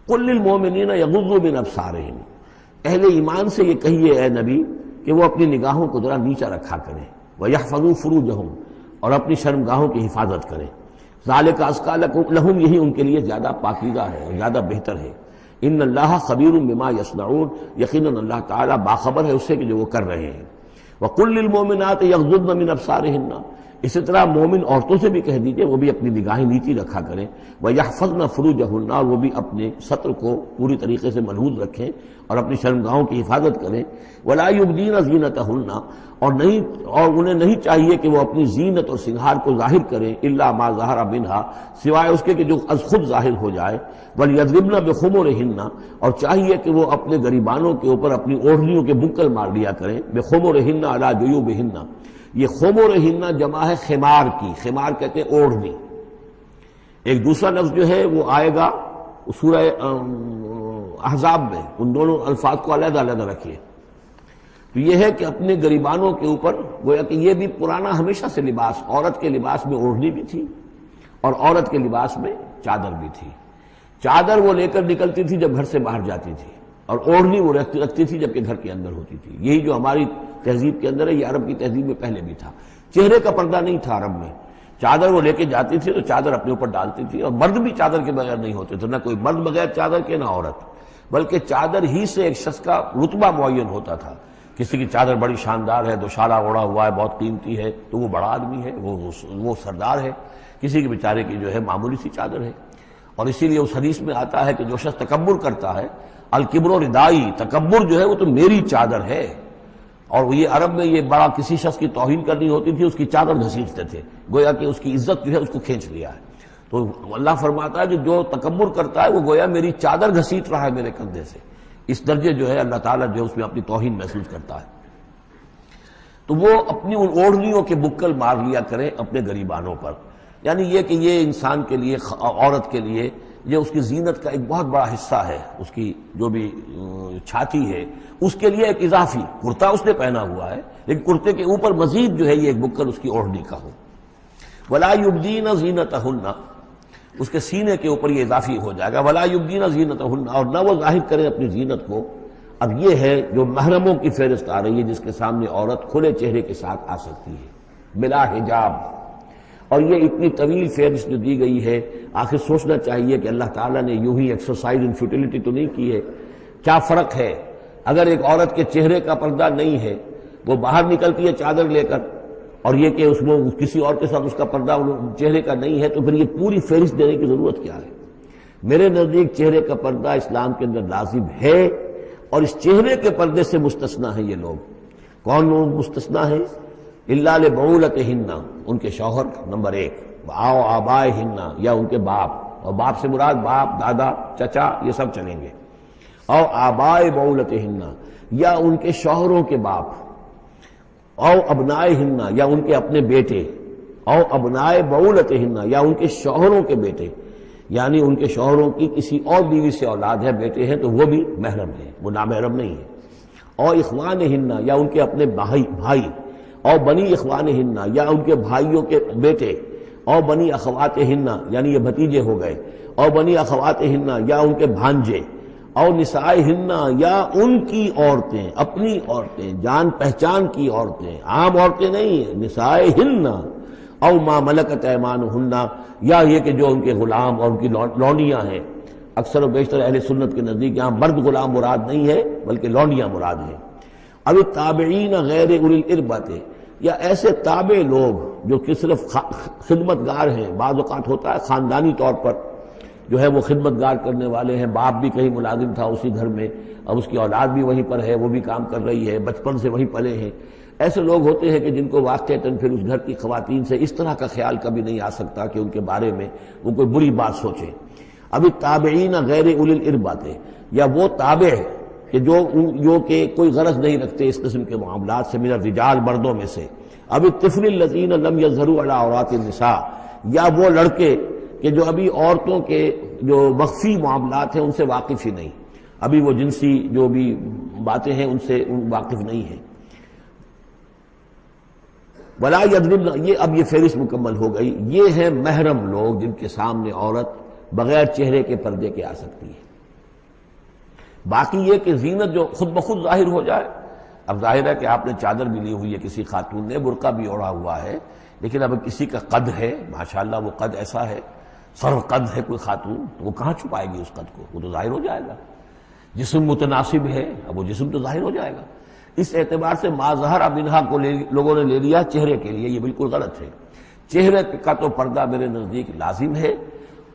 قل للمؤمنین یغضوا من ابصارہم، اہل ایمان سے یہ کہیے اے نبی کہ وہ اپنی نگاہوں کو ذرا نیچا رکھا کریں، وَيَحْفَظُوا فُرُوجَهُمْ، اور اپنی شرمگاہوں کی حفاظت کریں، ذَلِكَ أَزْكَىٰ لَهُمْ، یہی ان کے لیے زیادہ پاکیزہ ہے اور زیادہ بہتر ہے، ان اللہ خبیر بما یصنعون، یقیناً اللہ تعالیٰ باخبر ہے اس سے کہ جو وہ کر رہے ہیں۔ وَقُل لِّلْمُؤْمِنَاتِ يَغْضُضْنَ مِنْ أَبْصَارِهِنَّ، اسی طرح مومن عورتوں سے بھی کہہ دیجئے وہ بھی اپنی نگاہیں نیچی رکھا کریں، وَيَحْفَظْنَ فُرُوجَهُنَّ، اور وہ بھی اپنے سطر کو پوری طریقے سے ملحوظ رکھیں اور اپنی شرمگاہوں کی حفاظت کریں، وَلَا يُبْدِينَ زِينَتَهُنَّ، اور انہیں نہیں چاہیے کہ وہ اپنی زینت اور سنگھار کو ظاہر کریں، الا ما ظہر منہا، سوائے اس کے کہ جو از خود ظاہر ہو جائے، وَلْيَضْرِبْنَ بِخُمُرِهِنَّ، اور چاہیے کہ وہ اپنے گریبانوں کے اوپر اپنی اوڑھنیوں کے بکل مار لیا کریں، بِخُمُرِهِنَّ عَلَى جُيُوبِهِنَّ، یہ خمرہن جمع ہے خمار کی، خمار کہتے ہیں اوڑھنی۔ ایک دوسرا لفظ جو ہے وہ آئے گا سورہ احزاب میں، ان دونوں الفاظ کو علیحدہ علیحدہ رکھیے۔ تو یہ ہے کہ اپنے گریبانوں کے اوپر، گویا کہ یہ بھی پرانا ہمیشہ سے لباس، عورت کے لباس میں اوڑھنی بھی تھی اور عورت کے لباس میں چادر بھی تھی۔ چادر وہ لے کر نکلتی تھی جب گھر سے باہر جاتی تھی، اور اوڑھنی وہ رکھتی تھی جبکہ گھر کے اندر ہوتی تھی۔ یہی جو ہماری تہذیب کے اندر ہے، یہ عرب کی تہذیب میں پہلے بھی تھا۔ چہرے کا پردہ نہیں تھا عرب میں، چادر وہ لے کے جاتی تھی تو چادر اپنے اوپر ڈالتی تھی، اور مرد بھی چادر کے بغیر نہیں ہوتے تھے، نہ کوئی مرد بغیر چادر کے نہ عورت، بلکہ چادر ہی سے ایک شخص کا رتبہ معین ہوتا تھا۔ کسی کی چادر بڑی شاندار ہے، دوشالہ اوڑھا ہوا ہے، بہت قیمتی ہے، تو وہ بڑا آدمی ہے، وہ سردار ہے۔ کسی کے بیچارے کی جو ہے معمولی سی چادر ہے۔ اور اسی لیے اس حدیث میں آتا ہے کہ جو شخص تکبر کرتا ہے، الکبر ردائی، تکبر جو ہے وہ تو میری چادر ہے۔ اور یہ عرب میں یہ بڑا کسی شخص کی توہین کرنی ہوتی تھی، اس کی چادر گھسیٹتے تھے، گویا کہ اس کی عزت جو ہے اس کو کھینچ لیا ہے۔ تو اللہ فرماتا ہے کہ جو تکبر کرتا ہے وہ گویا میری چادر گھسیٹ رہا ہے میرے کندھے سے، اس درجے جو ہے اللہ تعالیٰ جو ہے اس میں اپنی توہین محسوس کرتا ہے۔ تو وہ اپنی ان اوڑھنیوں کے بکل مار لیا کریں اپنے گریبانوں پر، یعنی یہ کہ یہ انسان کے لیے، عورت کے لیے، یہ اس کی زینت کا ایک بہت بڑا حصہ ہے، اس کی جو بھی چھاتی ہے اس کے لیے ایک اضافی کرتا اس نے پہنا ہوا ہے، لیکن کرتے کے اوپر مزید جو ہے یہ ایک بکل اس کی اوڑھنی کا ہو۔ وَلَا يُبْدِينَ زِينَتَهُنَّ، اس کے سینے کے اوپر یہ اضافی ہو جائے گا، وَلَا يُبْدِينَ زِينَتَهُنَّ، اور نہ وہ ظاہر کریں اپنی زینت کو۔ اب یہ ہے جو محرموں کی فہرست آ رہی ہے، جس کے سامنے عورت کھلے چہرے کے ساتھ آ سکتی ہے بلا حجاب، اور یہ اتنی طویل فہرست جو دی گئی ہے، آخر سوچنا چاہیے کہ اللہ تعالیٰ نے یوں ہی ایکسرسائز ان فیوٹیلٹی تو نہیں کی ہے۔ کیا فرق ہے اگر ایک عورت کے چہرے کا پردہ نہیں ہے، وہ باہر نکلتی ہے چادر لے کر، اور یہ کہ اس میں کسی اور کے ساتھ اس کا پردہ چہرے کا نہیں ہے، تو پھر یہ پوری فہرست دینے کی ضرورت کیا ہے؟ میرے نزدیک چہرے کا پردہ اسلام کے اندر لازم ہے، اور اس چہرے کے پردے سے مستثنا ہیں یہ لوگ۔ کون لوگ مستثنا ہیں؟ الا لبعولتہن، ان کے شوہر نمبر ایک، او آبائہن، یا ان کے باپ، اور باپ سے مراد باپ، دادا، چچا، یہ سب چلیں گے، او آبائے بعولتہن، یا ان کے شوہروں کے باپ، او ابنائہن، یا ان کے اپنے بیٹے، او ابنائے بعولتہن، یا ان کے شوہروں کے بیٹے، یعنی ان کے شوہروں کی کسی اور بیوی سے اولاد ہے، بیٹے ہیں، تو وہ بھی محرم ہے، وہ نامحرم نہیں ہے۔ او اخوانہن، یا ان کے اپنے بھائی، او بنی اخوانہن، یا ان کے بھائیوں کے بیٹے، او بنی اخواتہن، یعنی یہ بھتیجے ہو گئے، او بنی اخواتہن، یا ان کے بھانجے، او نسائہن، یا ان کی عورتیں، اپنی عورتیں، جان پہچان کی عورتیں، عام عورتیں نہیں، نسائہن، او ما ملکت ایمانہن، یا یہ کہ جو ان کے غلام اور ان کی لونڈیاں ہیں۔ اکثر و بیشتر اہل سنت کے نزدیک یہاں مرد غلام مراد نہیں ہے بلکہ لونڈیاں مراد ہیں۔ اب تابعین غیر اولی الاربۃ، یا ایسے تابع لوگ جو کہ صرف خدمت گار ہیں، بعض اوقات ہوتا ہے خاندانی طور پر جو ہے وہ خدمت گار کرنے والے ہیں، باپ بھی کہیں ملازم تھا اسی گھر میں، اب اس کی اولاد بھی وہیں پر ہے، وہ بھی کام کر رہی ہے، بچپن سے وہیں پلے ہیں۔ ایسے لوگ ہوتے ہیں کہ جن کو واقعتاً پھر اس گھر کی خواتین سے اس طرح کا خیال کبھی نہیں آ سکتا کہ ان کے بارے میں وہ کوئی بری بات سوچیں۔ ابھی تابعین غیر اولی الاربۃ، یا وہ تابع کہ جو کہ کوئی غرض نہیں رکھتے اس قسم کے معاملات سے، من الرجال، مردوں میں سے۔ اب الطفل الذین لم یظہروا علی عورات النساء، یا وہ لڑکے کہ جو ابھی عورتوں کے جو مخفی معاملات ہیں ان سے واقف ہی نہیں، ابھی وہ جنسی جو بھی باتیں ہیں ان سے واقف نہیں ہیں۔ ولا یضربن، یہ اب یہ فہرست مکمل ہو گئی، یہ ہیں محرم لوگ جن کے سامنے عورت بغیر چہرے کے پردے کے آ سکتی ہے۔ باقی یہ کہ زینت جو خود بخود ظاہر ہو جائے، اب ظاہر ہے کہ آپ نے چادر بھی لی ہوئی ہے، کسی خاتون نے برقع بھی اوڑھا ہوا ہے، لیکن اب کسی کا قد ہے، ماشاءاللہ وہ قد ایسا ہے، سر قد ہے کوئی خاتون، تو وہ کہاں چھپائے گی اس قد کو؟ وہ تو ظاہر ہو جائے گا۔ جسم متناسب ہے، اب وہ جسم تو ظاہر ہو جائے گا۔ اس اعتبار سے ما ظہر منہا کو لوگوں نے لے لیا چہرے کے لیے، یہ بالکل غلط ہے۔ چہرے کا تو پردہ میرے نزدیک لازم ہے،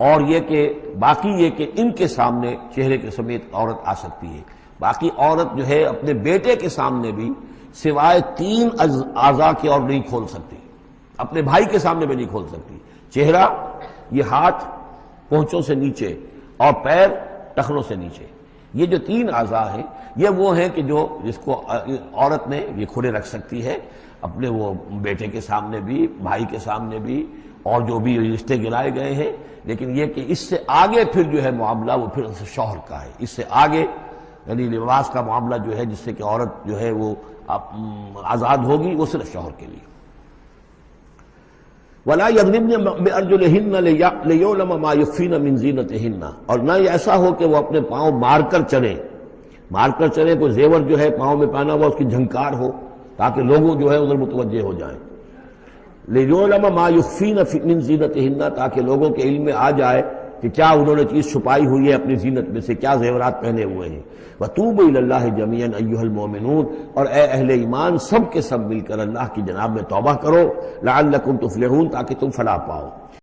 اور یہ کہ باقی یہ کہ ان کے سامنے چہرے کے سمیت عورت آ سکتی ہے۔ باقی عورت جو ہے اپنے بیٹے کے سامنے بھی سوائے 3 اعضاء کے اور نہیں کھول سکتی، اپنے بھائی کے سامنے بھی نہیں کھول سکتی۔ چہرہ، یہ ہاتھ پونچھوں سے نیچے، اور پیر ٹخنوں سے نیچے، یہ جو 3 اعضاء ہیں یہ وہ ہیں کہ جس کو عورت نے یہ کھلے رکھ سکتی ہے، اپنے وہ بیٹے کے سامنے بھی، بھائی کے سامنے بھی، اور جو بھی رشتے گرائے گئے ہیں۔ لیکن یہ کہ اس سے آگے پھر جو ہے معاملہ وہ پھر شوہر کا ہے، اس سے آگے یعنی لباس کا معاملہ جو ہے جس سے کہ عورت جو ہے وہ آزاد ہوگی، وہ صرف شوہر کے لیے۔ وَلَا يَضْرِبْنَ بِأَرْجُلِهِنَّ لِيُعْلَمَ مَا يُخْفِينَ مِنْ زِينَتِهِنَّ، اور نہ یہ ایسا ہو کہ وہ اپنے پاؤں مار کر چلیں، کوئی زیور جو ہے پاؤں میں پہنا ہوا اس کی جھنکار ہو تاکہ لوگوں جو ہے ادھر متوجہ ہو جائیں۔ لِيُعْلَمَ مَا يُخْفِينَ مِنْ زِينَتِهِنَّ، تاکہ لوگوں کے علم میں آ جائے کہ کیا انہوں نے چیز چھپائی ہوئی ہے اپنی زینت میں سے، کیا زیورات پہنے ہوئے ہیں۔ وَتُوبُوا إِلَى اللَّهِ جَمِيعًا أَيُّهَا الْمُؤْمِنُونَ، اور اے اہل ایمان سب کے سب مل کر اللہ کی جناب میں توبہ کرو، لَعَلَّكُمْ تُفْلِحُونَ، تاکہ تم فلاح پاؤ۔